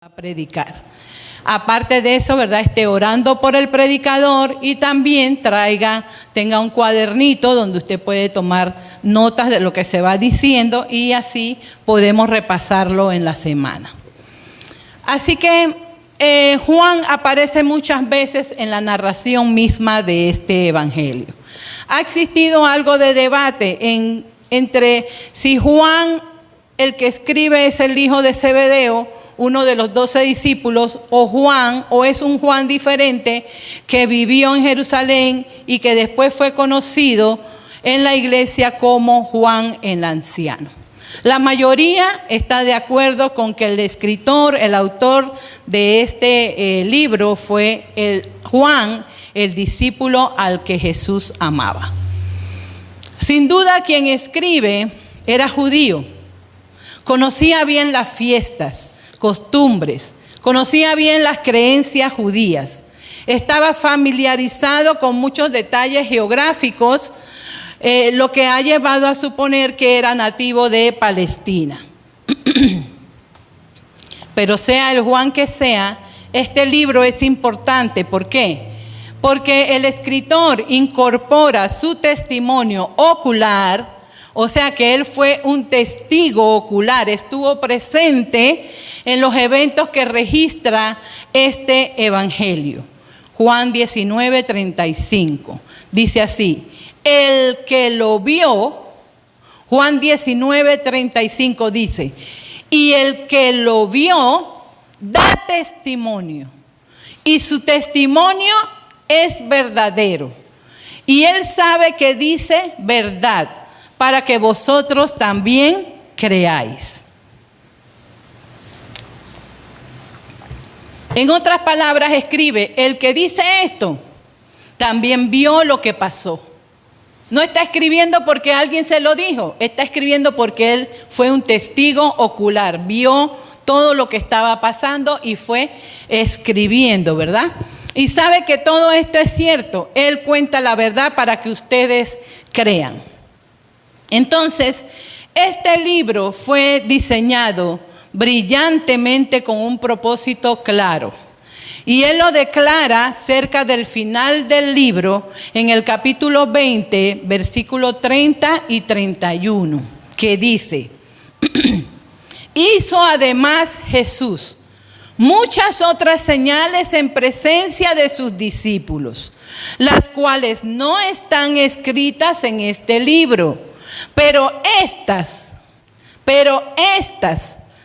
a predicar. Aparte de eso, ¿verdad? Esté orando por el predicador y también tenga un cuadernito donde usted puede tomar notas de lo que se va diciendo y así podemos repasarlo en la semana. Así que Juan aparece muchas veces en la narración misma de este evangelio. Ha existido algo de debate entre si Juan, el que escribe, es el hijo de Zebedeo, uno de los 12 discípulos, o es un Juan diferente que vivió en Jerusalén y que después fue conocido en la iglesia como Juan el Anciano. La mayoría está de acuerdo con que el escritor, el autor de este libro fue Juan, el discípulo al que Jesús amaba. Sin duda, quien escribe era judío, conocía bien las fiestas, costumbres, conocía bien las creencias judías, estaba familiarizado con muchos detalles geográficos, lo que ha llevado a suponer que era nativo de Palestina. Pero sea el Juan que sea, este libro es importante. ¿Por qué? Porque el escritor incorpora su testimonio ocular, o sea que él fue un testigo ocular, estuvo presente en los eventos que registra este evangelio. Juan 19:35 dice así: el que lo vio, Juan 19:35 dice, y el que lo vio da testimonio, y su testimonio es verdadero, y él sabe que dice verdad, para que vosotros también creáis. En otras palabras, escribe, el que dice esto también vio lo que pasó. No está escribiendo porque alguien se lo dijo, está escribiendo porque él fue un testigo ocular, vio todo lo que estaba pasando y fue escribiendo, ¿verdad? Y sabe que todo esto es cierto, él cuenta la verdad para que ustedes crean. Entonces, este libro fue diseñado brillantemente con un propósito claro. Y él lo declara cerca del final del libro, en el capítulo 20, versículos 30 y 31, que dice: hizo además Jesús muchas otras señales en presencia de sus discípulos, las cuales no están escritas en este libro, pero estas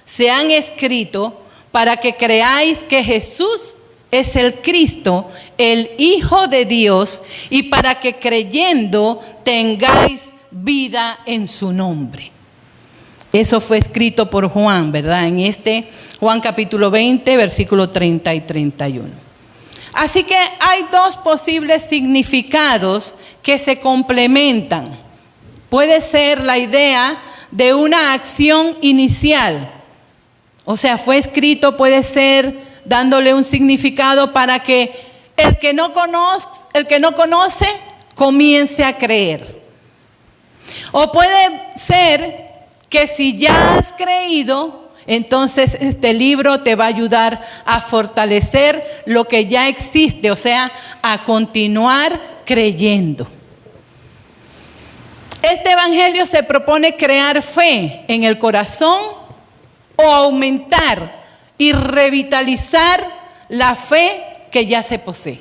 se han escrito para que creáis que Jesús es el Cristo, el Hijo de Dios, y para que creyendo tengáis vida en su nombre. Eso fue escrito por Juan, ¿verdad? En Juan capítulo 20, versículo 30 y 31. Así que hay dos posibles significados que se complementan. Puede ser la idea de una acción inicial. O sea, fue escrito, puede ser dándole un significado para que el que no conoce comience a creer. O puede ser que si ya has creído, entonces este libro te va a ayudar a fortalecer lo que ya existe, o sea, a continuar creyendo. Este evangelio se propone crear fe en el corazón o aumentar y revitalizar la fe que ya se posee.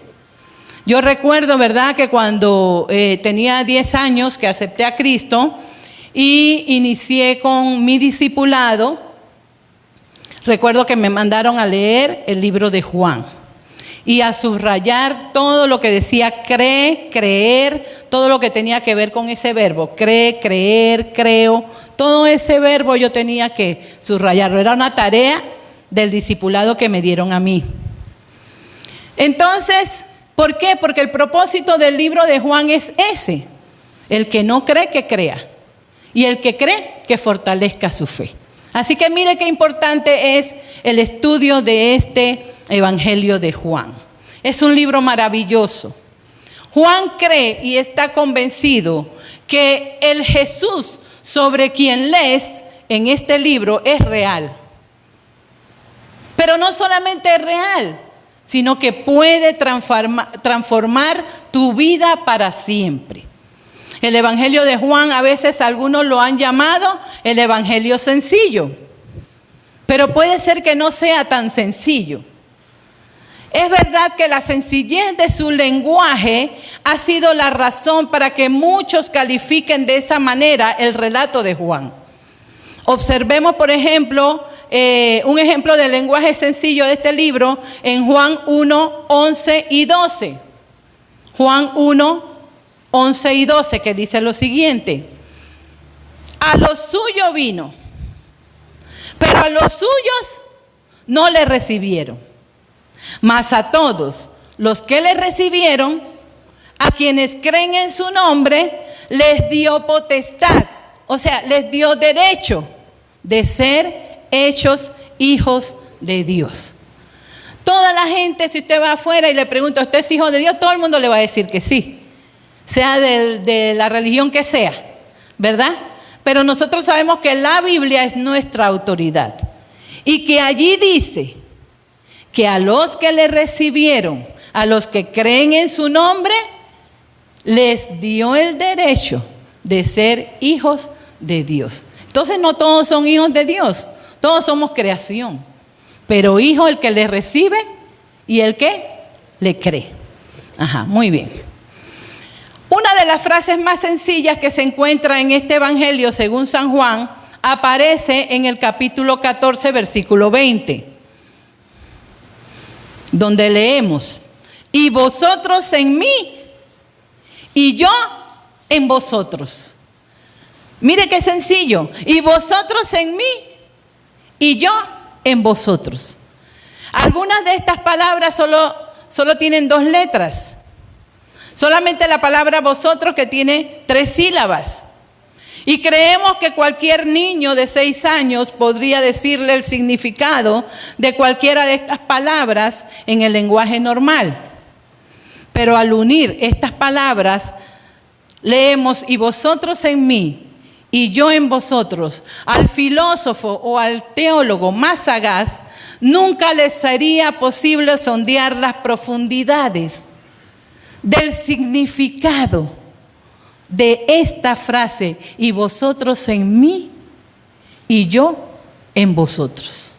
Yo recuerdo, ¿verdad?, que cuando tenía 10 años que acepté a Cristo y inicié con mi discipulado, recuerdo que me mandaron a leer el libro de Juan y a subrayar todo lo que decía creer, todo lo que tenía que ver con ese verbo, creer, creo, todo ese verbo yo tenía que subrayarlo. Era una tarea del discipulado que me dieron a mí. Entonces, ¿por qué? Porque el propósito del libro de Juan es ese: el que no cree, que crea, y el que cree, que fortalezca su fe. Así que mire qué importante es el estudio de este evangelio de Juan. Es un libro maravilloso. Juan cree y está convencido que el Jesús sobre quien lees en este libro es real. Pero no solamente es real, sino que puede transformar tu vida para siempre. El Evangelio de Juan, a veces algunos lo han llamado el Evangelio sencillo, pero puede ser que no sea tan sencillo. Es verdad que la sencillez de su lenguaje ha sido la razón para que muchos califiquen de esa manera el relato de Juan. Observemos, por ejemplo, un ejemplo del lenguaje sencillo de este libro en Juan 1, 11 y 12. Juan 1, 11 y 12, que dice lo siguiente: a lo suyo vino, pero a los suyos no le recibieron. Mas a todos los que le recibieron, a quienes creen en su nombre, les dio potestad, o sea, les dio derecho de ser hechos hijos de Dios. Toda la gente, si usted va afuera y le pregunta, ¿usted es hijo de Dios? Todo el mundo le va a decir que sí, sea de la religión que sea, ¿verdad? Pero nosotros sabemos que la Biblia es nuestra autoridad y que allí dice que a los que le recibieron, a los que creen en su nombre, les dio el derecho de ser hijos de Dios. Entonces no todos son hijos de Dios, todos somos creación, pero hijo el que le recibe y el que le cree. Ajá, muy bien. Una de las frases más sencillas que se encuentra en este evangelio según San Juan aparece en el capítulo 14, versículo 20. Donde leemos: y vosotros en mí, y yo en vosotros. Mire qué sencillo. Y vosotros en mí, y yo en vosotros. Algunas de estas palabras solo tienen 2 letras. Solamente la palabra vosotros, que tiene 3 sílabas. Y creemos que cualquier niño de 6 años podría decirle el significado de cualquiera de estas palabras en el lenguaje normal. Pero al unir estas palabras, leemos: y vosotros en mí, y yo en vosotros. Al filósofo o al teólogo más sagaz, nunca les sería posible sondear las profundidades del significado de esta frase: y vosotros en mí, y yo en vosotros.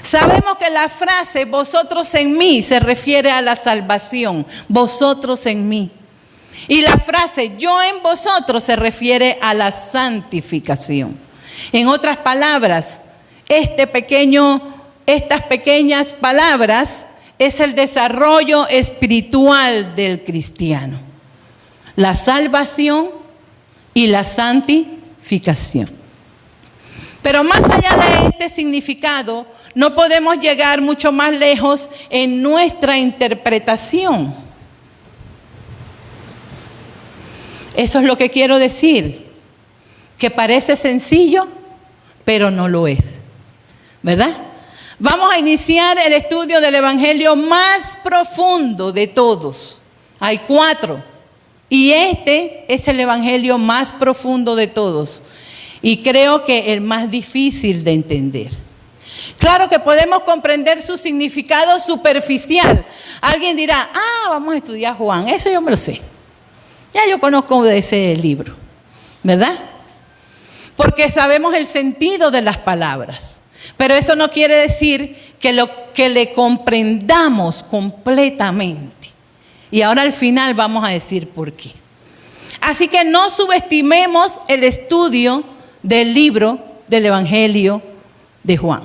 Sabemos que la frase vosotros en mí se refiere a la salvación, vosotros en mí. Y la frase yo en vosotros se refiere a la santificación. En otras palabras, estas pequeñas palabras es el desarrollo espiritual del cristiano. La salvación y la santificación. Pero más allá de este significado, no podemos llegar mucho más lejos en nuestra interpretación. Eso es lo que quiero decir, que parece sencillo, pero no lo es, ¿verdad? Vamos a iniciar el estudio del evangelio más profundo de todos. Hay 4. Y este es el evangelio más profundo de todos. Y creo que el más difícil de entender. Claro que podemos comprender su significado superficial. Alguien dirá, vamos a estudiar Juan, eso yo me lo sé. Ya yo conozco de ese libro, ¿verdad? Porque sabemos el sentido de las palabras. Pero eso no quiere decir que le comprendamos completamente. Y ahora al final vamos a decir por qué. Así que no subestimemos el estudio del libro del Evangelio de Juan.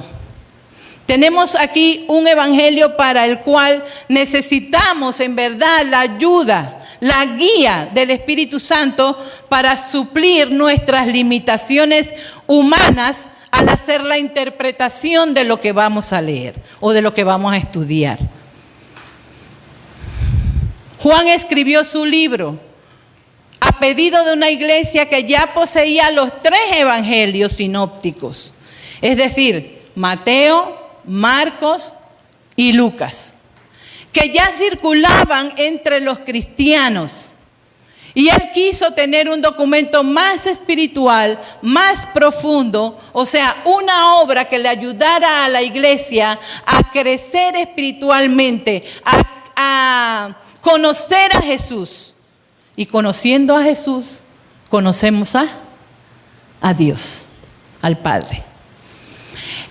Tenemos aquí un evangelio para el cual necesitamos en verdad la ayuda, la guía del Espíritu Santo para suplir nuestras limitaciones humanas al hacer la interpretación de lo que vamos a leer o de lo que vamos a estudiar. Juan escribió su libro a pedido de una iglesia que ya poseía los 3 evangelios sinópticos, es decir, Mateo, Marcos y Lucas, que ya circulaban entre los cristianos Y él quiso tener un documento más espiritual, más profundo, o sea, una obra que le ayudara a la iglesia a crecer espiritualmente, a conocer a Jesús. Y conociendo a Jesús, conocemos a Dios, al Padre.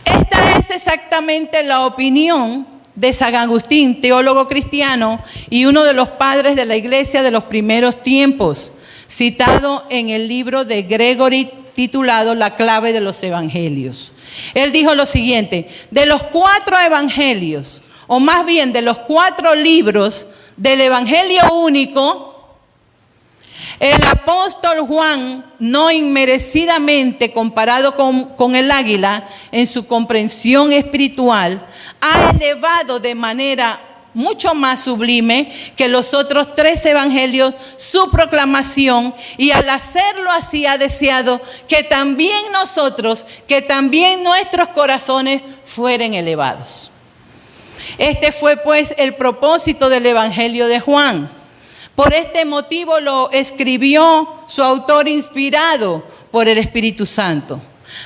Esta es exactamente la opinión de San Agustín, teólogo cristiano y uno de los padres de la iglesia de los primeros tiempos, citado en el libro de Gregory titulado La clave de los evangelios. Él dijo lo siguiente: de los 4 evangelios, o más bien de los 4 libros del evangelio único, el apóstol Juan, no inmerecidamente comparado con el águila en su comprensión espiritual, ha elevado de manera mucho más sublime que los otros 3 evangelios su proclamación, y al hacerlo así ha deseado que también nosotros, que también nuestros corazones fueren elevados. Este fue pues el propósito del evangelio de Juan. Por este motivo lo escribió su autor inspirado por el Espíritu Santo.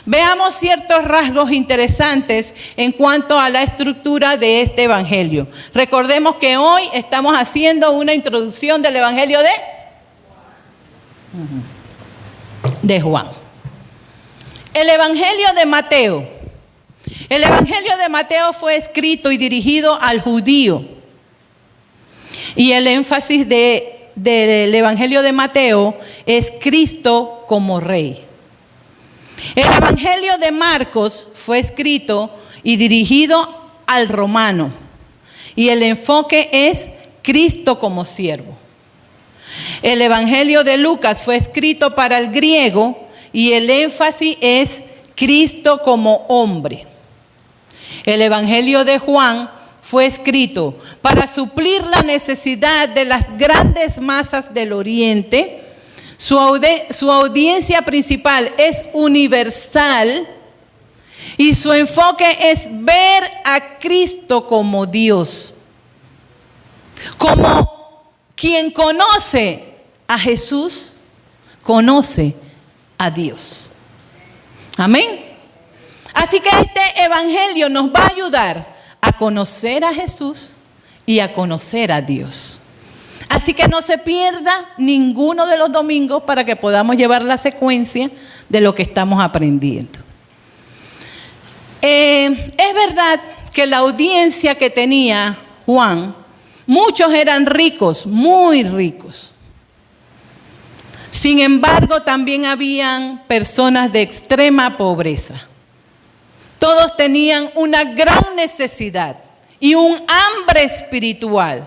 Veamos ciertos rasgos interesantes en cuanto a la estructura de este evangelio. Recordemos que hoy estamos haciendo una introducción del evangelio de Juan. El evangelio de Mateo. El evangelio de Mateo fue escrito y dirigido al judío. Y el énfasis del evangelio de Mateo es Cristo como Rey. El evangelio de Marcos fue escrito y dirigido al romano. Y el enfoque es Cristo como siervo. El evangelio de Lucas fue escrito para el griego y el énfasis es Cristo como hombre. El evangelio de Juan fue escrito para suplir la necesidad de las grandes masas del Oriente. Su audiencia principal es universal y su enfoque es ver a Cristo como Dios, como quien conoce a Jesús, conoce a Dios. Amén. Así que este evangelio nos va a ayudar a conocer a Jesús y a conocer a Dios. Así que no se pierda ninguno de los domingos para que podamos llevar la secuencia de lo que estamos aprendiendo. Es verdad que la audiencia que tenía Juan, muchos eran ricos, muy ricos. Sin embargo, también habían personas de extrema pobreza. Todos tenían una gran necesidad y un hambre espiritual,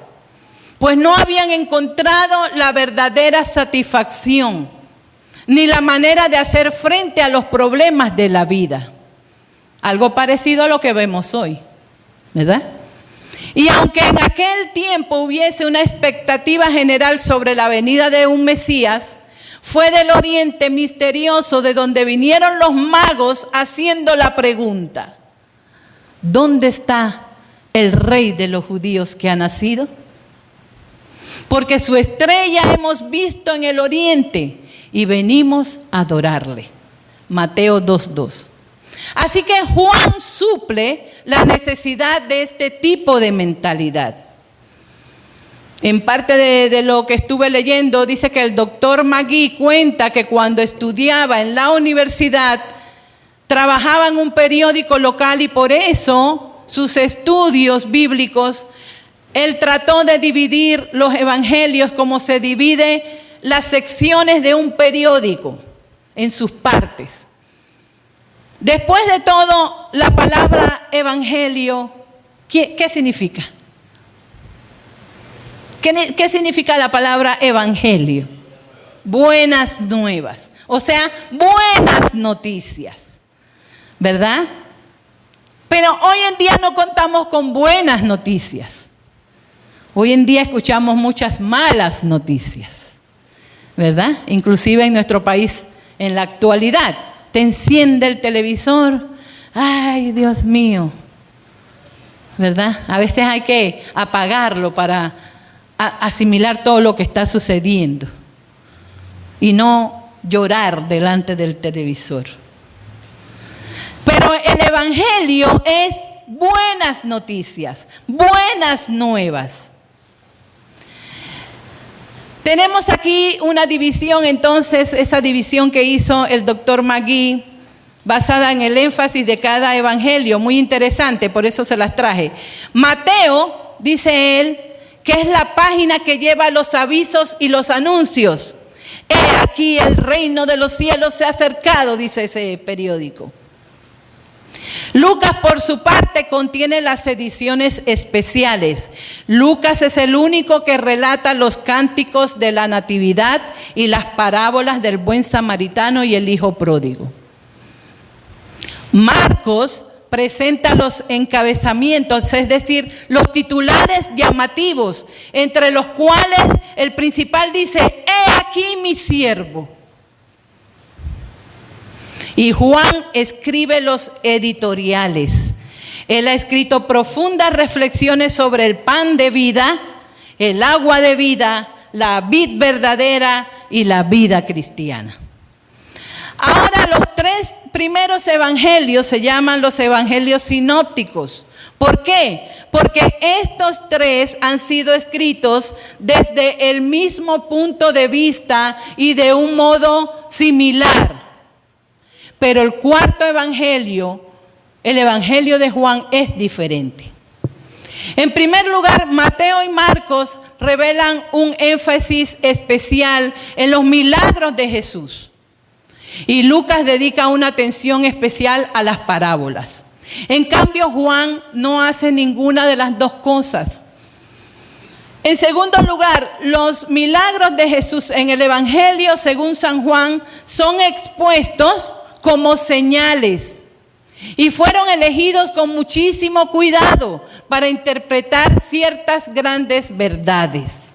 pues no habían encontrado la verdadera satisfacción ni la manera de hacer frente a los problemas de la vida. Algo parecido a lo que vemos hoy, ¿verdad? Y aunque en aquel tiempo hubiese una expectativa general sobre la venida de un Mesías, fue del oriente misterioso de donde vinieron los magos haciendo la pregunta: ¿dónde está el rey de los judíos que ha nacido? Porque su estrella hemos visto en el oriente y venimos a adorarle. Mateo 2:2. Así que Juan suple la necesidad de este tipo de mentalidad. En parte de lo que estuve leyendo, dice que el doctor Magui cuenta que cuando estudiaba en la universidad, trabajaba en un periódico local y por eso sus estudios bíblicos, él trató de dividir los evangelios como se divide las secciones de un periódico en sus partes. Después de todo, la palabra evangelio, ¿qué significa? ¿Qué significa la palabra evangelio? Buenas nuevas, o sea, buenas noticias, ¿verdad? Pero hoy en día no contamos con buenas noticias. Hoy en día escuchamos muchas malas noticias, ¿verdad? Inclusive en nuestro país, en la actualidad, te enciende el televisor, ay, Dios mío, ¿verdad? A veces hay que apagarlo para asimilar todo lo que está sucediendo. y no llorar delante del televisor. Pero el evangelio es buenas noticias, buenas nuevas. Tenemos aquí una división, entonces, esa división que hizo el doctor Magui, basada en el énfasis de cada evangelio, muy interesante, por eso se las traje. Mateo, dice él, que es la página que lleva los avisos y los anuncios. He aquí el reino de los cielos se ha acercado, dice ese periódico. Lucas, por su parte, contiene las ediciones especiales. Lucas es el único que relata los cánticos de la natividad y las parábolas del buen samaritano y el hijo pródigo. Marcos presenta los encabezamientos, es decir, los titulares llamativos, entre los cuales el principal dice: he aquí mi siervo. Y Juan escribe los editoriales. Él ha escrito profundas reflexiones sobre el pan de vida, el agua de vida, la vid verdadera y la vida cristiana. Ahora, los tres primeros evangelios se llaman los evangelios sinópticos. ¿Por qué? Porque estos tres han sido escritos desde el mismo punto de vista y de un modo similar. Pero el cuarto evangelio, el evangelio de Juan, es diferente. En primer lugar, Mateo y Marcos revelan un énfasis especial en los milagros de Jesús. Y Lucas dedica una atención especial a las parábolas. En cambio, Juan no hace ninguna de las dos cosas. En segundo lugar, los milagros de Jesús en el evangelio, según San Juan, son expuestos como señales y fueron elegidos con muchísimo cuidado para interpretar ciertas grandes verdades.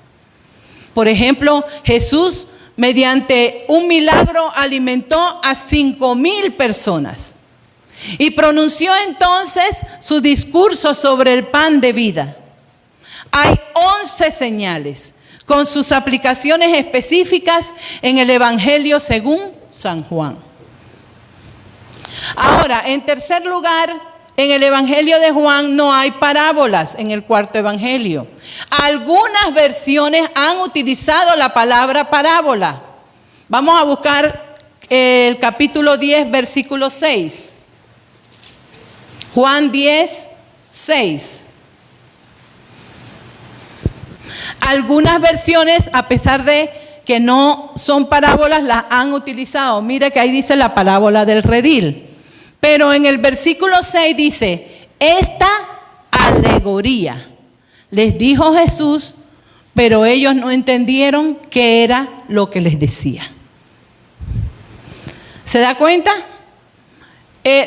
Por ejemplo, Jesús, mediante un milagro, alimentó a 5,000 personas y pronunció entonces su discurso sobre el pan de vida. Hay 11 señales con sus aplicaciones específicas en el evangelio según San Juan. Ahora, en tercer lugar, en el evangelio de Juan no hay parábolas en el cuarto evangelio. Algunas versiones han utilizado la palabra parábola. Vamos a buscar el capítulo 10, versículo 6. Juan 10, 6. Algunas versiones, a pesar de que no son parábolas, las han utilizado. Mire que ahí dice la parábola del redil. Pero en el versículo 6 dice: esta alegoría les dijo Jesús, pero ellos no entendieron qué era lo que les decía. ¿Se da cuenta?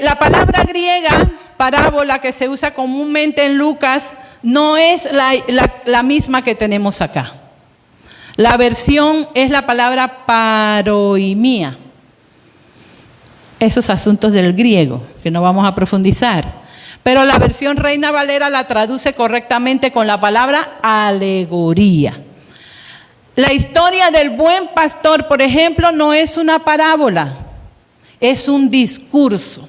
La palabra griega, parábola, que se usa comúnmente en Lucas, no es la misma que tenemos acá. La versión es la palabra paroimía. Esos asuntos del griego, que no vamos a profundizar. Pero la versión Reina Valera la traduce correctamente con la palabra alegoría. La historia del buen pastor, por ejemplo, no es una parábola, es un discurso.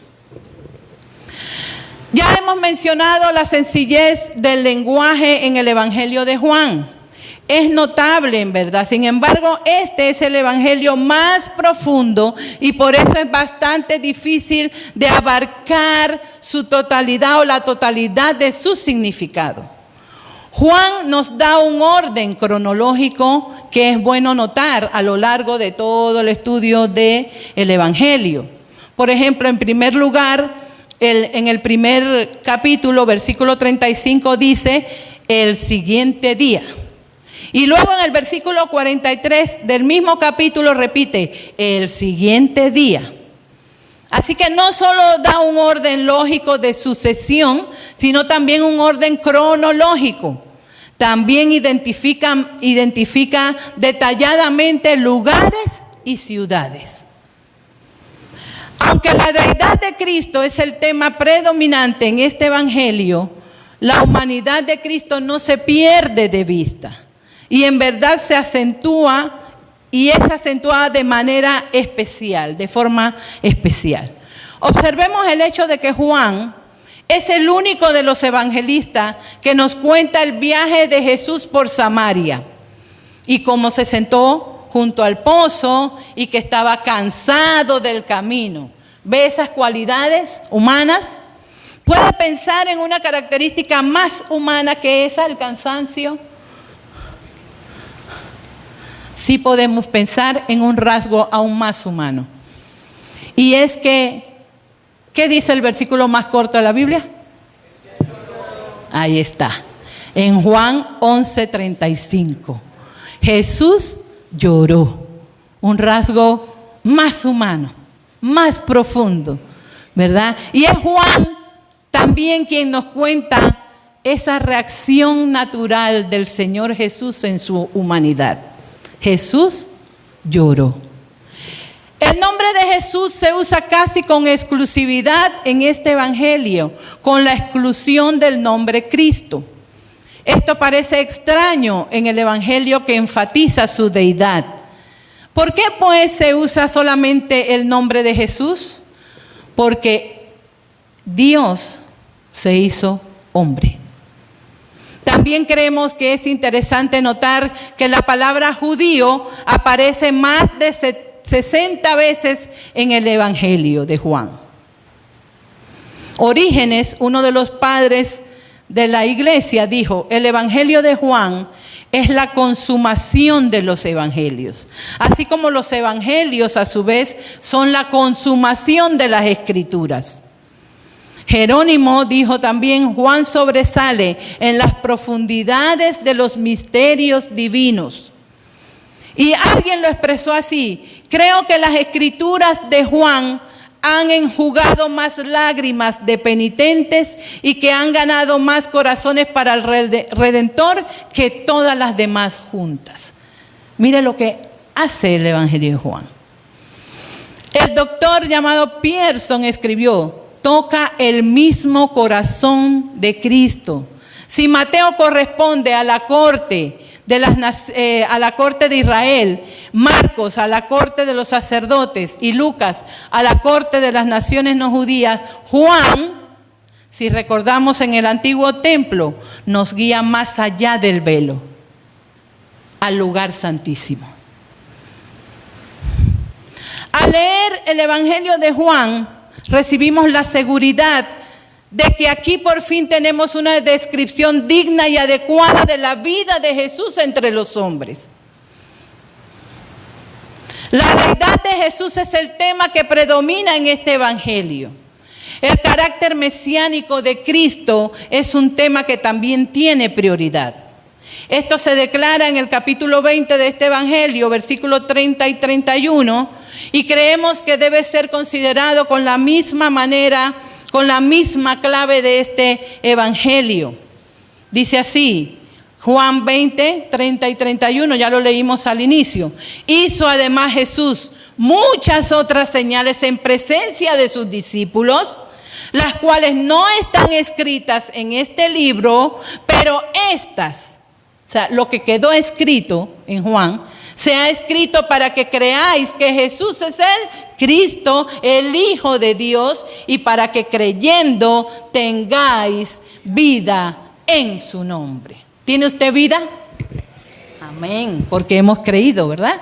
Ya hemos mencionado la sencillez del lenguaje en el Evangelio de Juan. Es notable, en verdad. Sin embargo, este es el evangelio más profundo y por eso es bastante difícil de abarcar su totalidad o la totalidad de su significado. Juan nos da un orden cronológico que es bueno notar a lo largo de todo el estudio del evangelio. Por ejemplo, en primer lugar, en el primer capítulo, versículo 35, dice: el siguiente día. Y luego en el versículo 43 del mismo capítulo repite: el siguiente día. Así que no solo da un orden lógico de sucesión, sino también un orden cronológico. También identifica detalladamente lugares y ciudades. Aunque la deidad de Cristo es el tema predominante en este evangelio, la humanidad de Cristo no se pierde de vista. Y en verdad se acentúa y es acentuada de manera especial, de forma especial. Observemos el hecho de que Juan es el único de los evangelistas que nos cuenta el viaje de Jesús por Samaria y cómo se sentó junto al pozo y que estaba cansado del camino. ¿Ve esas cualidades humanas? ¿Puede pensar en una característica más humana que esa, el cansancio? Sí podemos pensar en un rasgo aún más humano. Y es que, ¿qué dice el versículo más corto de la Biblia? Ahí está, en Juan 11:35. Jesús lloró, un rasgo más humano, más profundo, ¿verdad? Y es Juan también quien nos cuenta esa reacción natural del Señor Jesús en su humanidad. Jesús lloró. El nombre de Jesús se usa casi con exclusividad en este evangelio, con la exclusión del nombre Cristo. Esto parece extraño en el evangelio que enfatiza su deidad. ¿Por qué pues se usa solamente el nombre de Jesús? Porque Dios se hizo hombre. También creemos que es interesante notar que la palabra judío aparece más de 60 veces en el Evangelio de Juan. Orígenes, uno de los padres de la iglesia, dijo: el Evangelio de Juan es la consumación de los evangelios, así como los evangelios a su vez son la consumación de las escrituras. Jerónimo dijo también: Juan sobresale en las profundidades de los misterios divinos. Y alguien lo expresó así: creo que las escrituras de Juan han enjugado más lágrimas de penitentes y que han ganado más corazones para el Redentor que todas las demás juntas. Mire lo que hace el Evangelio de Juan. El doctor llamado Pearson escribió: toca el mismo corazón de Cristo. Si Mateo corresponde a la corte a la corte de Israel, Marcos a la corte de los sacerdotes y Lucas a la corte de las naciones no judías, Juan, si recordamos en el antiguo templo, nos guía más allá del velo, al lugar santísimo. Al leer el Evangelio de Juan, recibimos la seguridad de que aquí por fin tenemos una descripción digna y adecuada de la vida de Jesús entre los hombres. La deidad de Jesús es el tema que predomina en este evangelio. El carácter mesiánico de Cristo es un tema que también tiene prioridad. Esto se declara en el capítulo 20 de este evangelio, versículos 30 y 31, y creemos que debe ser considerado con la misma manera, con la misma clave de este evangelio. Dice así, Juan 20, 30 y 31, ya lo leímos al inicio. Hizo además Jesús muchas otras señales en presencia de sus discípulos, las cuales no están escritas en este libro, pero estas, o sea, lo que quedó escrito en Juan, se ha escrito para que creáis que Jesús es el Cristo, el Hijo de Dios, y para que creyendo tengáis vida en su nombre. ¿Tiene usted vida? Amén, porque hemos creído, ¿verdad?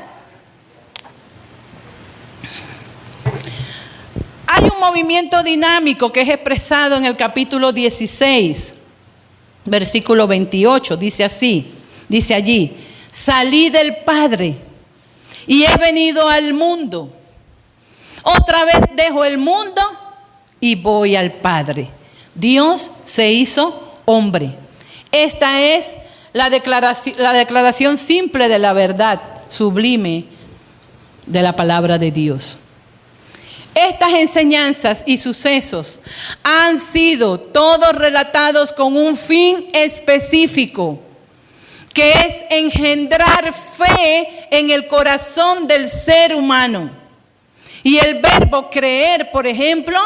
Hay un movimiento dinámico que es expresado en el capítulo 16, versículo 28, dice así, dice allí: salí del Padre y he venido al mundo. Otra vez dejo el mundo y voy al Padre. Dios se hizo hombre. Esta es la declaración simple de la verdad sublime de la palabra de Dios. Estas enseñanzas y sucesos han sido todos relatados con un fin específico, que es engendrar fe en el corazón del ser humano. Y el verbo creer, por ejemplo,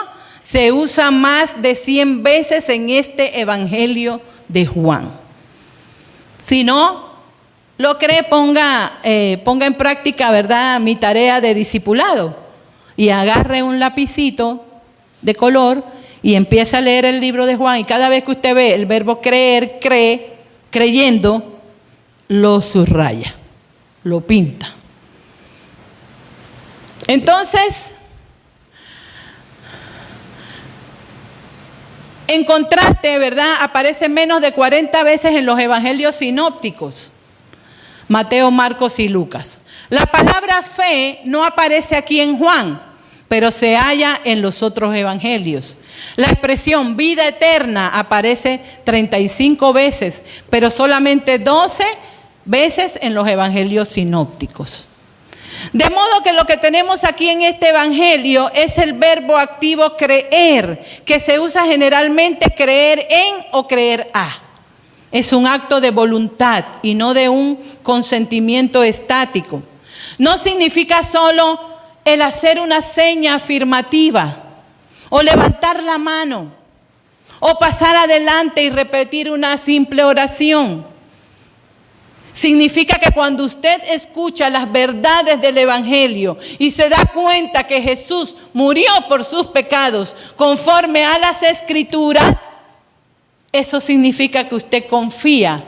se usa más de 100 veces en este evangelio de Juan. Si no, lo cree, ponga en práctica, ¿verdad?, mi tarea de discipulado. Y agarre un lapicito de color y empiece a leer el libro de Juan. Y cada vez que usted ve el verbo creer, creyendo, lo subraya, lo pinta. Entonces, en contraste, ¿verdad?, aparece menos de 40 veces en los evangelios sinópticos, Mateo, Marcos y Lucas. La palabra fe no aparece aquí en Juan, pero se halla en los otros evangelios. La expresión vida eterna aparece 35 veces, pero solamente 12 veces en los evangelios sinópticos. De modo que lo que tenemos aquí en este evangelio es el verbo activo creer, que se usa generalmente creer en o creer a. Es un acto de voluntad y no de un consentimiento estático. No significa solo el hacer una seña afirmativa o levantar la mano o pasar adelante y repetir una simple oración. Significa que cuando usted escucha las verdades del evangelio y se da cuenta que Jesús murió por sus pecados conforme a las escrituras, eso significa que usted confía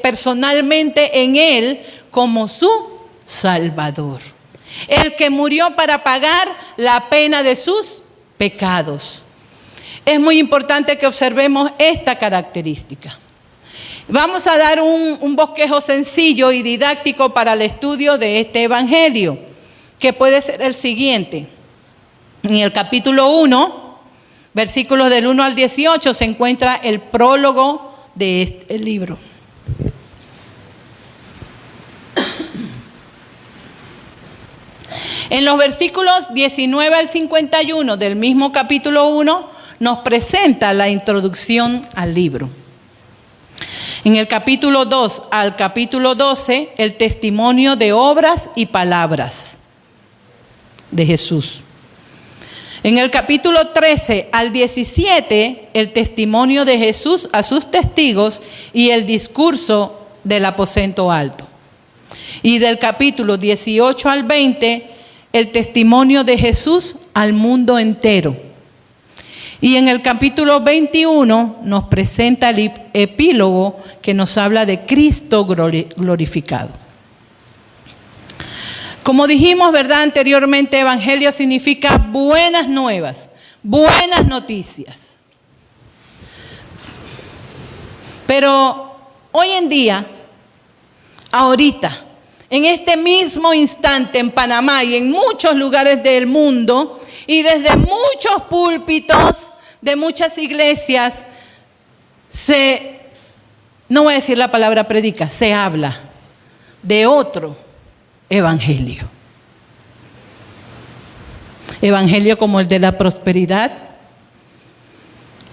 personalmente en Él como su Salvador. El que murió para pagar la pena de sus pecados. Es muy importante que observemos esta característica. Vamos a dar un bosquejo sencillo y didáctico para el estudio de este evangelio, que puede ser el siguiente. En el capítulo 1, versículos del 1 al 18, se encuentra el prólogo de este libro. En los versículos 19 al 51 del mismo capítulo 1 nos presenta la introducción al libro. En el capítulo 2 al capítulo 12, el testimonio de obras y palabras de Jesús. En el capítulo 13 al 17, el testimonio de Jesús a sus testigos y el discurso del aposento alto. Y del capítulo 18 al 20, el testimonio de Jesús al mundo entero. Y en el capítulo 21 nos presenta el epílogo que nos habla de Cristo glorificado. Como dijimos, ¿verdad?, anteriormente, evangelio significa buenas nuevas, buenas noticias. Pero hoy en día, ahorita, en este mismo instante en Panamá y en muchos lugares del mundo y desde muchos púlpitos de muchas iglesias, no voy a decir la palabra predica, se habla de otro evangelio. Evangelio como el de la prosperidad,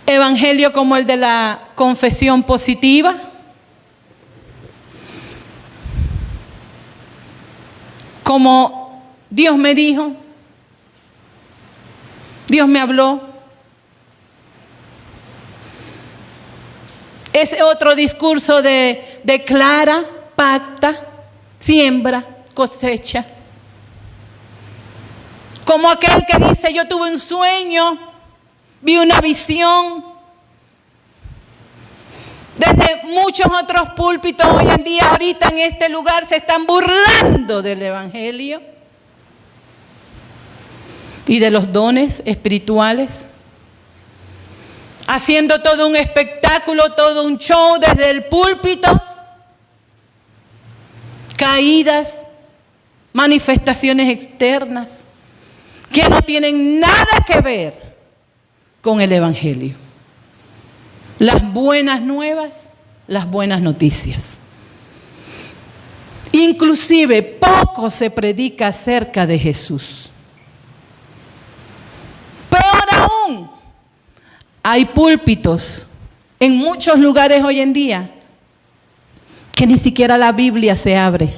evangelio como el de la confesión positiva, como Dios me dijo, Dios me habló. Ese otro discurso de declara, pacta, siembra, cosecha. Como aquel que dice, yo tuve un sueño, vi una visión. Desde muchos otros púlpitos hoy en día, ahorita en este lugar, se están burlando del evangelio y de los dones espirituales, haciendo todo un espectáculo, todo un show desde el púlpito, caídas, manifestaciones externas que no tienen nada que ver con el evangelio. Las buenas nuevas, las buenas noticias. Inclusive poco se predica acerca de Jesús. Peor aún, hay púlpitos en muchos lugares hoy en día que ni siquiera la Biblia se abre.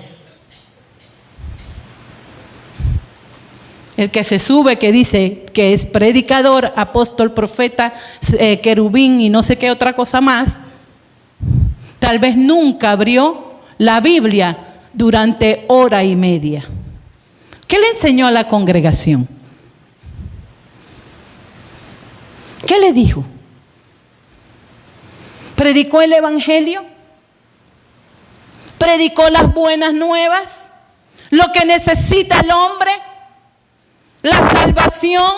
El que se sube, que dice que es predicador, apóstol, profeta, querubín y no sé qué otra cosa más, tal vez nunca abrió la Biblia durante hora y media. ¿Qué le enseñó a la congregación? ¿Qué le dijo? ¿Predicó el Evangelio? ¿Predicó las buenas nuevas? ¿Lo que necesita el hombre? ¿La salvación?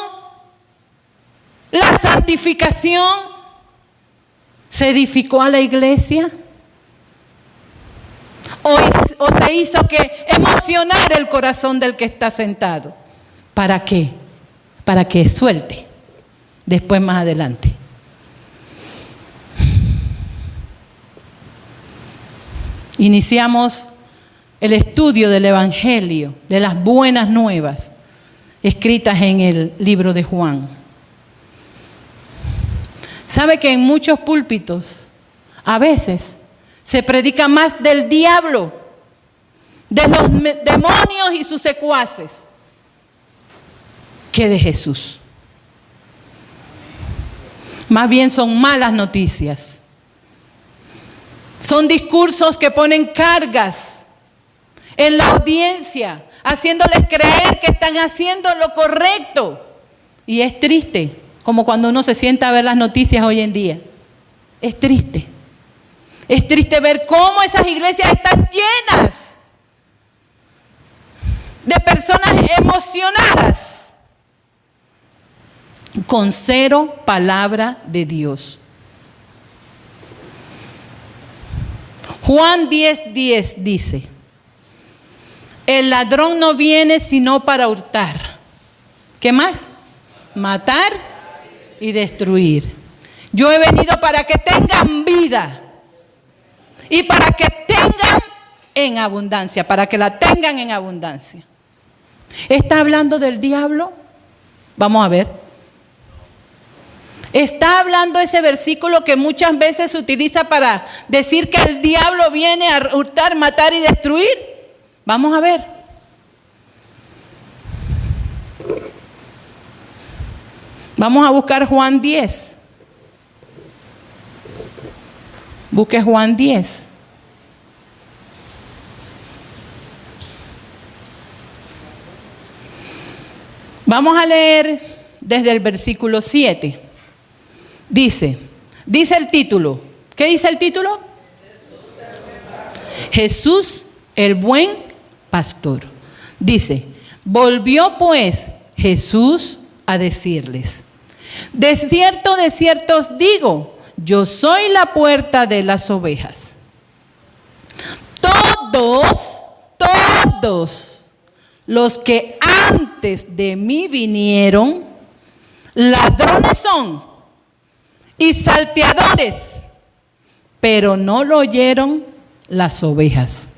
¿La santificación? ¿Se edificó a la iglesia? ¿O se hizo que emocionar el corazón del que está sentado? ¿Para qué? Para que suelte después más adelante. Iniciamos el estudio del Evangelio, de las buenas nuevas, escritas en el libro de Juan. ¿Sabe que en muchos púlpitos a veces se predica más del diablo, de los demonios y sus secuaces, que de Jesús? Más bien son malas noticias. Son discursos que ponen cargas en la audiencia, haciéndoles creer que están haciendo lo correcto. Y es triste, como cuando uno se sienta a ver las noticias hoy en día. Es triste. Es triste ver cómo esas iglesias están llenas de personas emocionadas con cero palabra de Dios. Juan 10:10 dice: el ladrón no viene sino para hurtar. ¿Qué más? Matar y destruir. Yo he venido para que tengan vida y para que tengan en abundancia, para que la tengan en abundancia. ¿Está hablando del diablo? Vamos a ver. ¿Está hablando ese versículo que muchas veces se utiliza para decir que el diablo viene a hurtar, matar y destruir? Vamos a ver. Vamos a buscar Juan 10. Busque Juan 10. Vamos a leer desde el versículo 7. Dice el título. ¿Qué dice el título? Jesús, el buen pastor. Dice: volvió pues Jesús a decirles: de cierto os digo, yo soy la puerta de las ovejas. Todos los que antes de mí vinieron, ladrones son y salteadores, pero no lo oyeron las ovejas.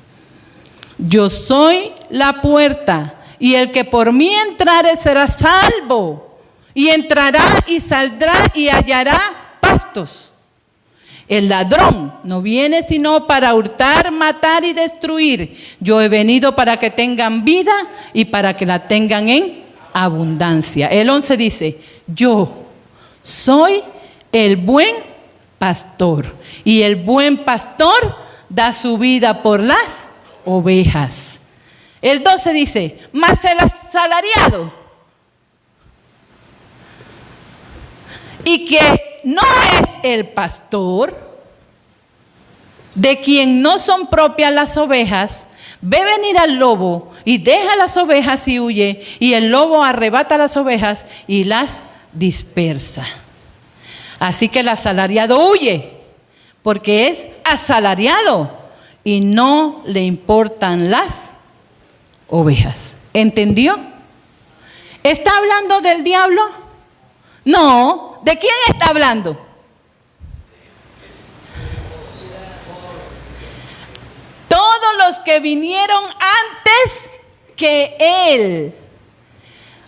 Yo soy la puerta, y el que por mí entrare será salvo, y entrará y saldrá y hallará pastos. El ladrón no viene sino para hurtar, matar y destruir. Yo he venido para que tengan vida y para que la tengan en abundancia. El 11 dice: yo soy el buen pastor, y el buen pastor da su vida por las ovejas. El 12 dice: mas el asalariado, y que no es el pastor, de quien no son propias las ovejas, ve venir al lobo y deja las ovejas y huye, y el lobo arrebata las ovejas y las dispersa. Así que el asalariado huye, porque es asalariado y no le importan las ovejas. ¿Entendió? ¿Está hablando del diablo? No. ¿De quién está hablando? Todos los que vinieron antes que él.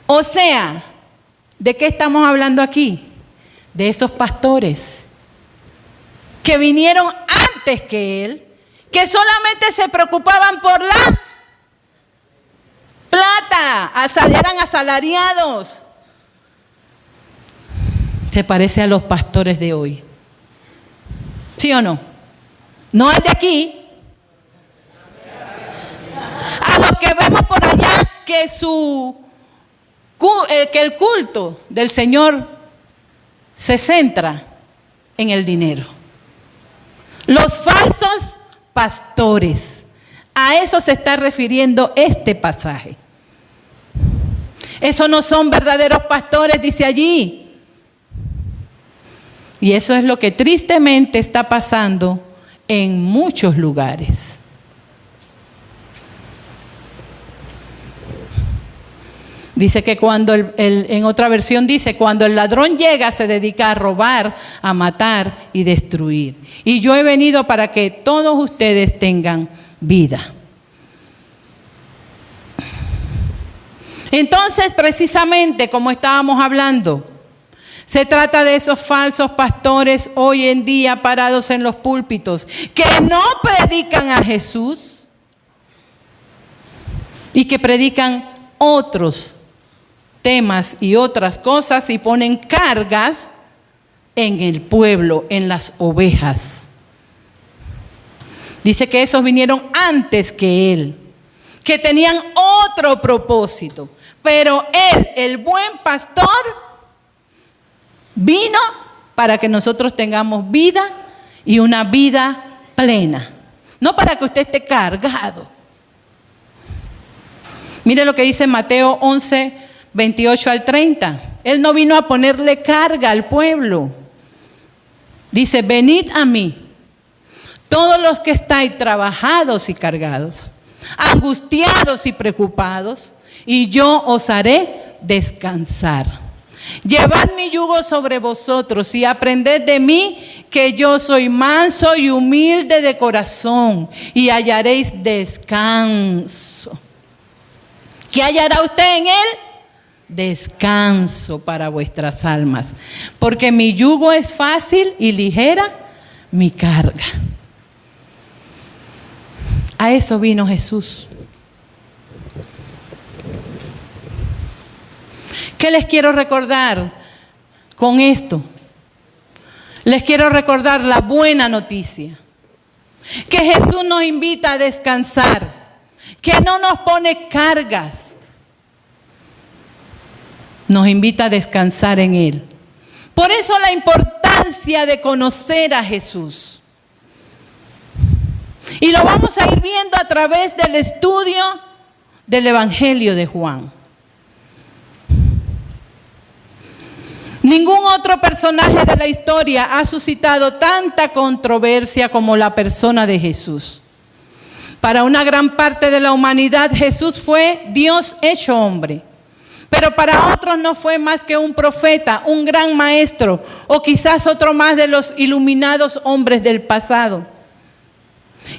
O sea, ¿de qué estamos hablando aquí? De esos pastores que vinieron antes que él, que solamente se preocupaban por la plata, eran asalariados. Se parece a los pastores de hoy. ¿Sí o no? No es de aquí. por allá que el culto del Señor se centra en el dinero. Los falsos pastores. A eso se está refiriendo este pasaje. Esos no son verdaderos pastores, dice allí. Y eso es lo que tristemente está pasando en muchos lugares. Dice que cuando en otra versión dice, cuando el ladrón llega se dedica a robar, a matar y destruir. Y yo he venido para que todos ustedes tengan vida. Entonces, precisamente como estábamos hablando, se trata de esos falsos pastores hoy en día parados en los púlpitos que no predican a Jesús y que predican otros temas y otras cosas y ponen cargas en el pueblo, en las ovejas. Dice que esos vinieron antes que él, que tenían otro propósito, pero él, el buen pastor, vino para que nosotros tengamos vida y una vida plena, no para que usted esté cargado. Mire lo que dice Mateo 11, 28 al 30. Él no vino a ponerle carga al pueblo. Dice, venid a mí, todos los que estáis trabajados y cargados, angustiados y preocupados, y yo os haré descansar. Llevad mi yugo sobre vosotros y aprended de mí, que yo soy manso y humilde de corazón, y hallaréis descanso. ¿Qué hallará usted en él? Descanso para vuestras almas, porque mi yugo es fácil y ligera mi carga. A eso vino Jesús. ¿Qué les quiero recordar con esto? Les quiero recordar la buena noticia, que Jesús nos invita a descansar, que no nos pone cargas, nos invita a descansar en Él. Por eso la importancia de conocer a Jesús. Y lo vamos a ir viendo a través del estudio del Evangelio de Juan. Ningún otro personaje de la historia ha suscitado tanta controversia como la persona de Jesús. Para una gran parte de la humanidad, Jesús fue Dios hecho hombre. Pero para otros no fue más que un profeta, un gran maestro, o quizás otro más de los iluminados hombres del pasado.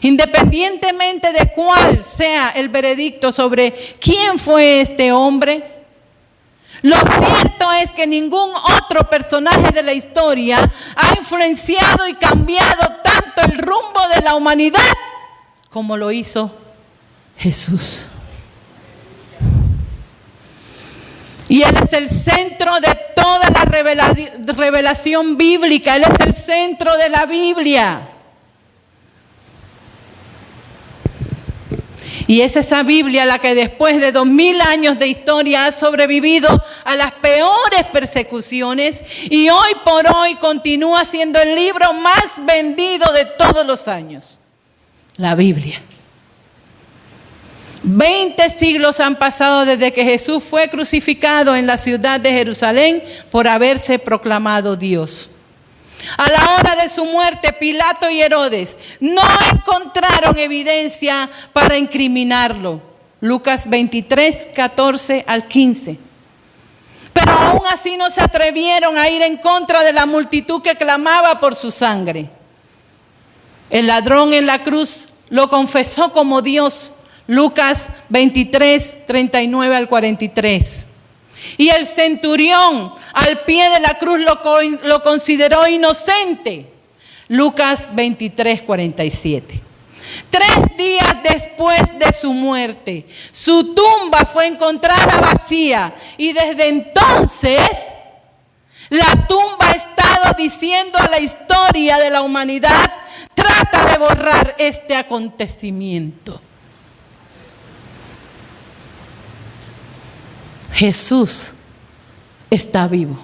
Independientemente de cuál sea el veredicto sobre quién fue este hombre, lo cierto es que ningún otro personaje de la historia ha influenciado y cambiado tanto el rumbo de la humanidad como lo hizo Jesús. Y Él es el centro de toda la revelación bíblica. Él es el centro de la Biblia. Y es esa Biblia la que después de 2000 años de historia ha sobrevivido a las peores persecuciones y hoy por hoy continúa siendo el libro más vendido de todos los años. La Biblia. 20 siglos han pasado desde que Jesús fue crucificado en la ciudad de Jerusalén por haberse proclamado Dios. A la hora de su muerte, Pilato y Herodes no encontraron evidencia para incriminarlo. Lucas 23, 14 al 15. Pero aún así no se atrevieron a ir en contra de la multitud que clamaba por su sangre. El ladrón en la cruz lo confesó como Dios. Lucas 23, 39 al 43. Y el centurión al pie de la cruz lo consideró inocente. Lucas 23, 47. 3 días después de su muerte, su tumba fue encontrada vacía. Y desde entonces, la tumba ha estado diciendo a la historia de la humanidad, trata de borrar este acontecimiento. Jesús está vivo.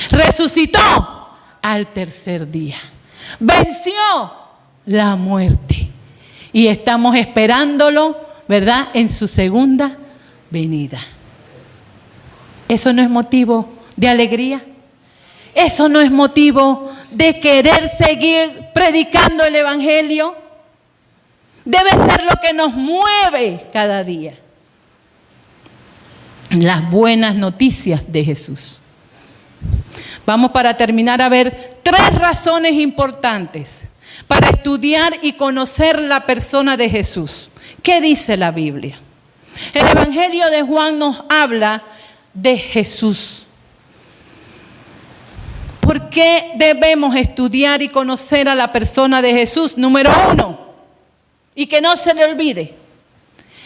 Resucitó al tercer día. Venció la muerte. Y estamos esperándolo, ¿verdad?, en su segunda venida. ¿Eso no es motivo de alegría? ¿Eso no es motivo de querer seguir predicando el Evangelio? Debe ser lo que nos mueve cada día. Las buenas noticias de Jesús. Vamos, para terminar, a ver 3 razones importantes para estudiar y conocer la persona de Jesús. ¿Qué dice la Biblia? El Evangelio de Juan nos habla de Jesús. ¿Por qué debemos estudiar y conocer a la persona de Jesús? Número 1, y que no se le olvide,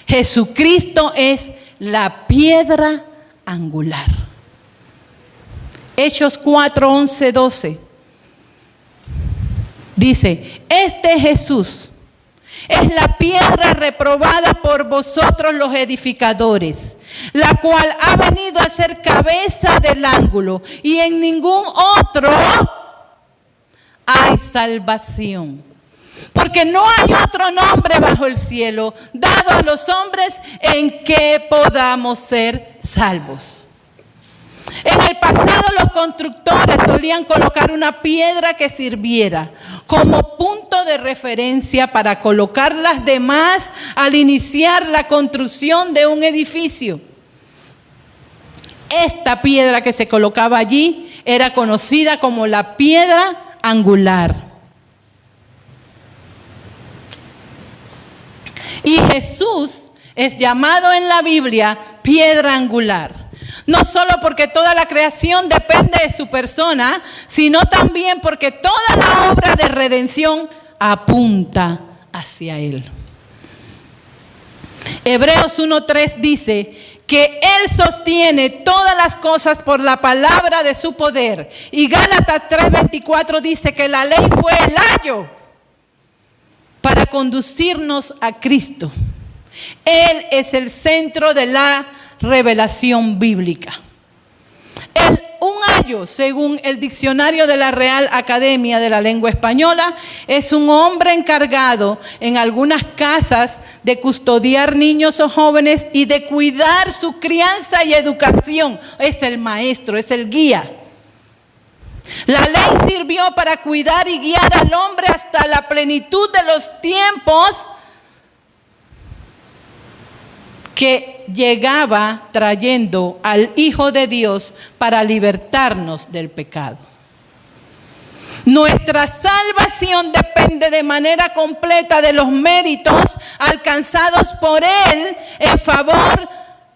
Jesucristo es la piedra angular. Hechos 4, 11, 12. Dice, este Jesús es la piedra reprobada por vosotros los edificadores, la cual ha venido a ser cabeza del ángulo, y en ningún otro hay salvación. Porque no hay otro nombre bajo el cielo dado a los hombres en que podamos ser salvos. En el pasado los constructores solían colocar una piedra que sirviera como punto de referencia para colocar las demás al iniciar la construcción de un edificio. Esta piedra que se colocaba allí era conocida como la piedra angular. Y Jesús es llamado en la Biblia piedra angular. No solo porque toda la creación depende de su persona, sino también porque toda la obra de redención apunta hacia Él. Hebreos 1:3 dice que Él sostiene todas las cosas por la palabra de su poder. Y Gálatas 3:24 dice que la ley fue el ayo para conducirnos a Cristo. Él es el centro de la revelación bíblica. Un ayo, según el diccionario de la Real Academia de la Lengua Española, es un hombre encargado en algunas casas de custodiar niños o jóvenes y de cuidar su crianza y educación. Es el maestro, es el guía. La ley sirvió para cuidar y guiar al hombre hasta la plenitud de los tiempos, que llegaba trayendo al Hijo de Dios para libertarnos del pecado. Nuestra salvación depende de manera completa de los méritos alcanzados por Él en favor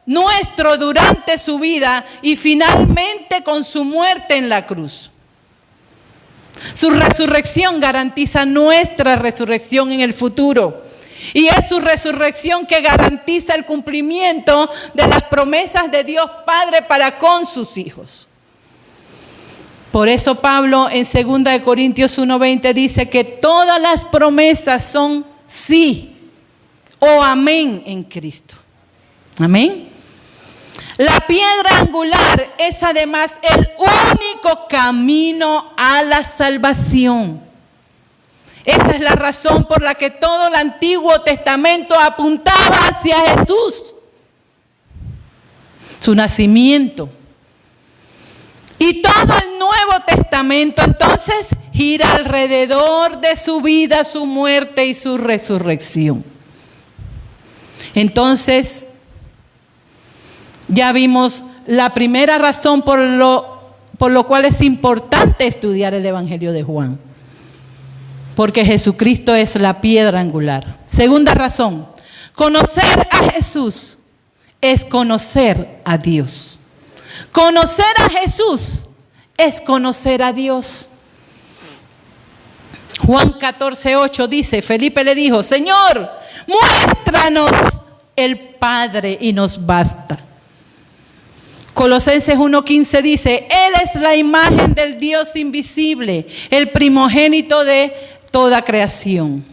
nuestro durante su vida y finalmente con su muerte en la cruz. Su resurrección garantiza nuestra resurrección en el futuro. Y es su resurrección que garantiza el cumplimiento de las promesas de Dios Padre para con sus hijos. Por eso Pablo en 2 Corintios 1:20 dice que todas las promesas son sí o amén en Cristo. Amén. La piedra angular es además el único camino a la salvación. Esa es la razón por la que todo el Antiguo Testamento apuntaba hacia Jesús. Su nacimiento. Y todo el Nuevo Testamento entonces gira alrededor de su vida, su muerte y su resurrección. Entonces, ya vimos la primera razón por lo cual es importante estudiar el Evangelio de Juan. Porque Jesucristo es la piedra angular. Segunda razón, conocer a Jesús es conocer a Dios. Conocer a Jesús es conocer a Dios. Juan 14:8 dice, Felipe le dijo, Señor, muéstranos el Padre y nos basta. Colosenses 1:15 dice, Él es la imagen del Dios invisible, el primogénito de toda creación.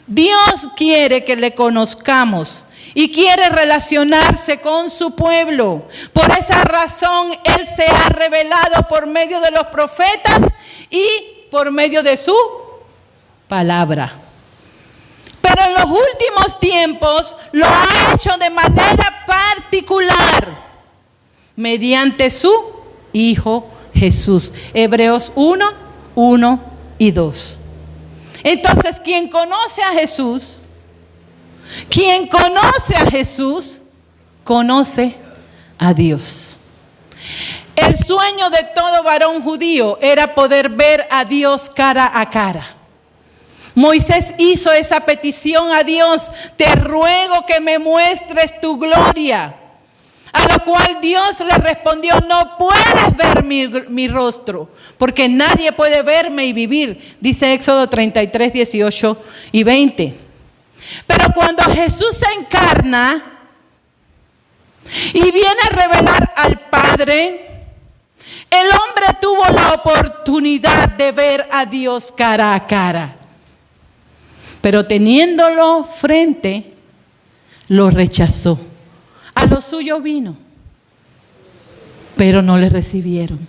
Dios quiere que le conozcamos y quiere relacionarse con su pueblo. Por esa razón, Él se ha revelado por medio de los profetas y por medio de su palabra. Pero en los últimos tiempos lo ha hecho de manera particular mediante su Hijo Jesús. Hebreos 1, 1 y 2. Entonces, quien conoce a Jesús, conoce a Dios. El sueño de todo varón judío era poder ver a Dios cara a cara. Moisés hizo esa petición a Dios: te ruego que me muestres tu gloria. A lo cual Dios le respondió: no puedes ver mi rostro, porque nadie puede verme y vivir. Dice Éxodo 33, 18 y 20. Pero cuando Jesús se encarna y viene a revelar al Padre, el hombre tuvo la oportunidad de ver a Dios cara a cara. Pero teniéndolo frente, lo rechazó. A lo suyo vino, pero no le recibieron.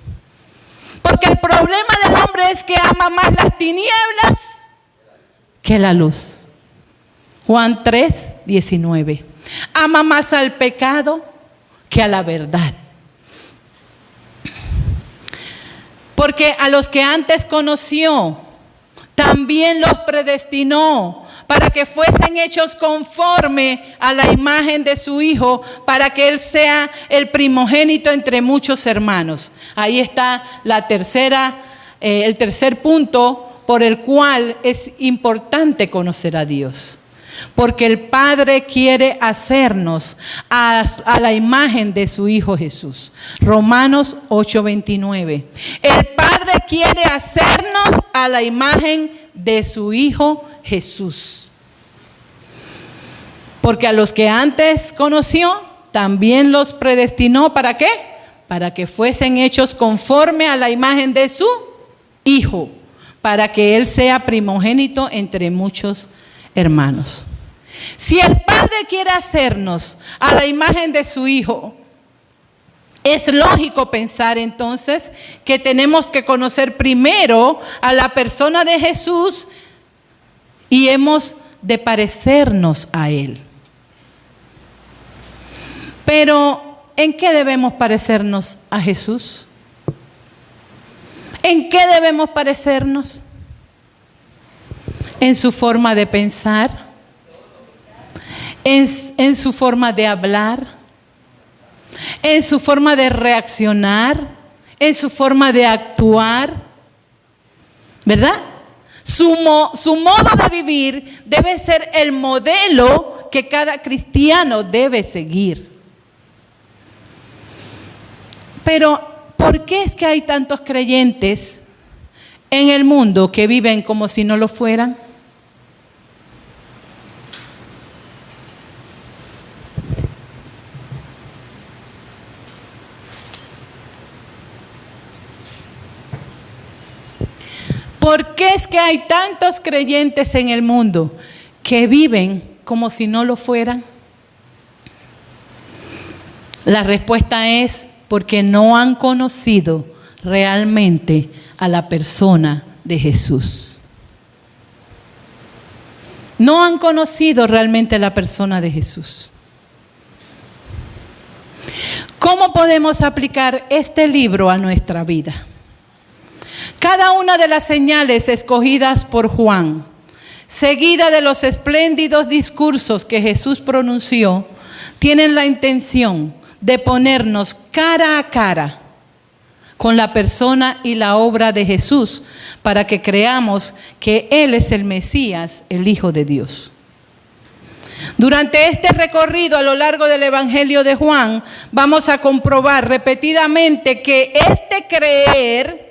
Porque el problema del hombre es que ama más las tinieblas que la luz. Juan 3, 19. Ama más al pecado que a la verdad. Porque a los que antes conoció, también los predestinó para que fuesen hechos conforme a la imagen de su Hijo, para que Él sea el primogénito entre muchos hermanos. Ahí está el tercer punto por el cual es importante conocer a Dios. Porque el Padre quiere hacernos a la imagen de su Hijo Jesús. Romanos 8:29. El Padre quiere hacernos a la imagen de su Hijo Jesús. Porque a los que antes conoció, también los predestinó. ¿Para qué? Para que fuesen hechos conforme a la imagen de su Hijo, para que Él sea primogénito entre muchos hermanos. Si el Padre quiere hacernos a la imagen de su Hijo, es lógico pensar entonces que tenemos que conocer primero a la persona de Jesús y hemos de parecernos a Él. Pero, ¿en qué debemos parecernos a Jesús? ¿En qué debemos parecernos? En su forma de pensar, en su forma de hablar, en su forma de reaccionar, en su forma de actuar, ¿verdad? Su modo de vivir debe ser el modelo que cada cristiano debe seguir. Pero, ¿por qué es que hay tantos creyentes en el mundo que viven como si no lo fueran? ¿Por qué es que hay tantos creyentes en el mundo que viven como si no lo fueran? La respuesta es porque no han conocido realmente a la persona de Jesús. No han conocido realmente a la persona de Jesús. ¿Cómo podemos aplicar este libro a nuestra vida? Cada una de las señales escogidas por Juan, seguida de los espléndidos discursos que Jesús pronunció, tienen la intención de ponernos cara a cara con la persona y la obra de Jesús, para que creamos que Él es el Mesías, el Hijo de Dios. Durante este recorrido a lo largo del Evangelio de Juan, vamos a comprobar repetidamente que este creer,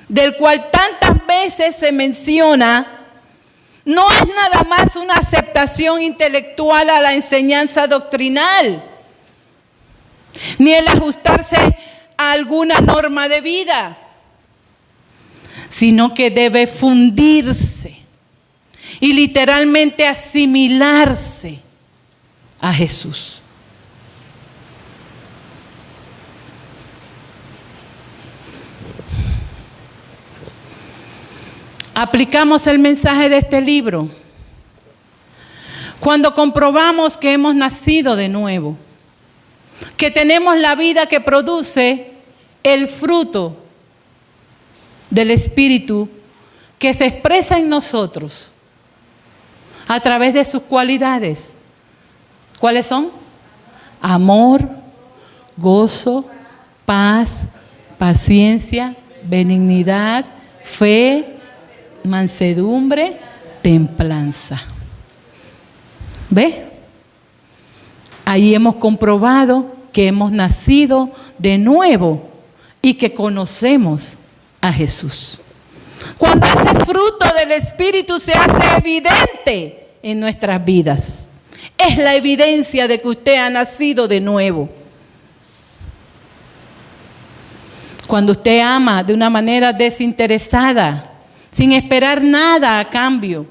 del cual tantas veces se menciona, no es nada más una aceptación intelectual a la enseñanza doctrinal, ni el ajustarse a alguna norma de vida, sino que debe fundirse y literalmente asimilarse a Jesús. Aplicamos el mensaje de este libro cuando comprobamos que hemos nacido de nuevo, que tenemos la vida que produce el fruto del Espíritu que se expresa en nosotros a través de sus cualidades. ¿Cuáles son? Amor, gozo, paz, paciencia, benignidad, fe, mansedumbre, templanza. ¿Ve? Ahí hemos comprobado que hemos nacido de nuevo y que conocemos a Jesús. Cuando ese fruto del Espíritu se hace evidente en nuestras vidas, es la evidencia de que usted ha nacido de nuevo. Cuando usted ama de una manera desinteresada, sin esperar nada a cambio.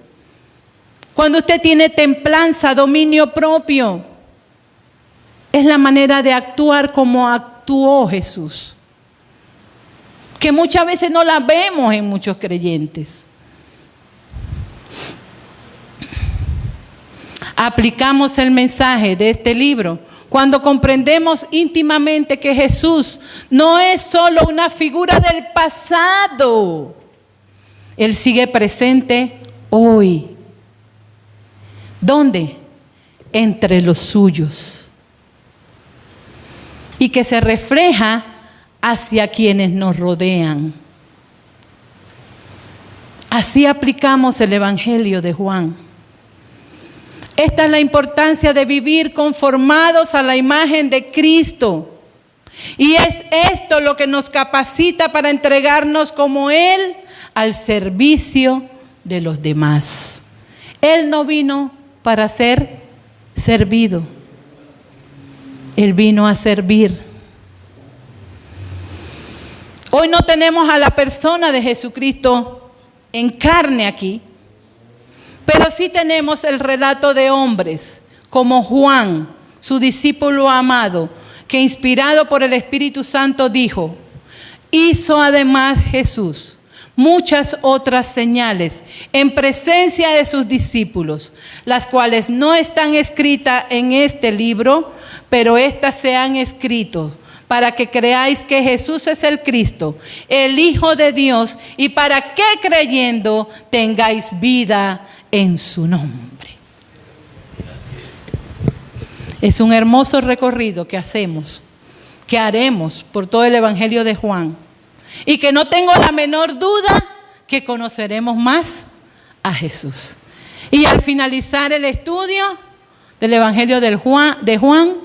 Cuando usted tiene templanza, dominio propio, es la manera de actuar como actuó Jesús, que muchas veces no la vemos en muchos creyentes. Aplicamos el mensaje de este libro cuando comprendemos íntimamente que Jesús no es solo una figura del pasado. Él sigue presente hoy. ¿Dónde? Entre los suyos. Y que se refleja hacia quienes nos rodean. Así aplicamos el Evangelio de Juan. Esta es la importancia de vivir conformados a la imagen de Cristo. Y es esto lo que nos capacita para entregarnos como Él al servicio de los demás. Él no vino para ser servido. Él vino a servir. Hoy no tenemos a la persona de Jesucristo en carne aquí, pero sí tenemos el relato de hombres como Juan, su discípulo amado, que inspirado por el Espíritu Santo dijo: hizo además Jesús muchas otras señales en presencia de sus discípulos, las cuales no están escritas en este libro, pero estas se han escrito para que creáis que Jesús es el Cristo, el Hijo de Dios, y para que creyendo tengáis vida en su nombre. Es un hermoso recorrido que hacemos, que haremos por todo el Evangelio de Juan. Y que no tengo la menor duda que conoceremos más a Jesús. Y al finalizar el estudio del Evangelio de Juan,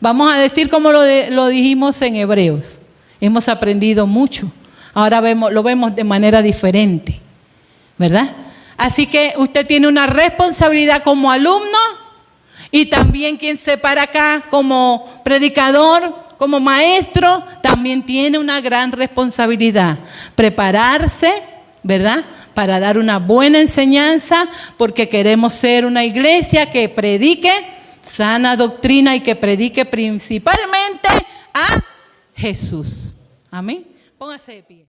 vamos a decir como lo dijimos en Hebreos. Hemos aprendido mucho. Ahora lo vemos de manera diferente, ¿verdad? Así que usted tiene una responsabilidad como alumno y también quien se para acá como predicador, como maestro, también tiene una gran responsabilidad. Prepararse, ¿verdad?, para dar una buena enseñanza, porque queremos ser una iglesia que predique sana doctrina y que predique principalmente a Jesús. Amén. Póngase de pie.